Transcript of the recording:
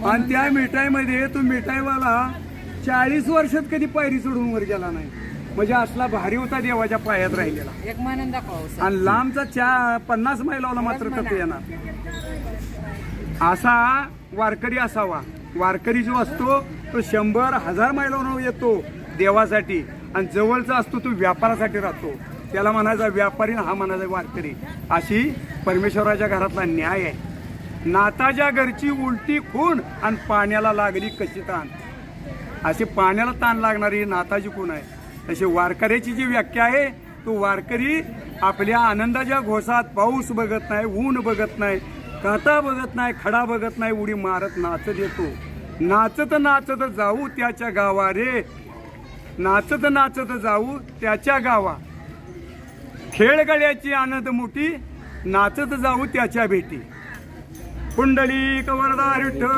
आणि त्या मिठाईमध्ये तो मिठाईवाला 40 वर्षात कधी पायरी सोडून वर गेला नाही. म्हणजे असला भारी होता देवाच्या पायात राहिलेला. एक मानन दाखवा आणि लांबचा 50 मैलावला मात्र तसं येणार. असा वारकरी असावा. वारकरी जो असतो तो 100,000 मैलावरून येतो देवासाठी, आणि जवळचा असतो तो व्यापारासाठी राहतो. त्याला म्हणायचा व्यापारी, हा म्हणायचा वारकरी. अशी परमेश्वराच्या घरातला न्याय आहे. नाताच्या घरची उलटी खूण आणि पाण्याला लागली कशी ताण. अशी पाण्याला ताण लागणारी नाताची खूण आहे. तशी वारकऱ्याची जी व्याख्या आहे, तो वारकरी आपल्या आनंदाच्या घोसात पाऊस बघत नाही, ऊन बघत नाही, काटा बघत नाही, खडा बघत नाही, उडी मारत नाचत येतो. नाचत नाचत जाऊ त्याच्या गावा रे, नाचत नाचत जाऊ त्याच्या गावा. खेळगड्याची आनंद मोठी, नाचत जाऊ त्याच्या भेटी. पुंडलिक वरदा विठ्ठल.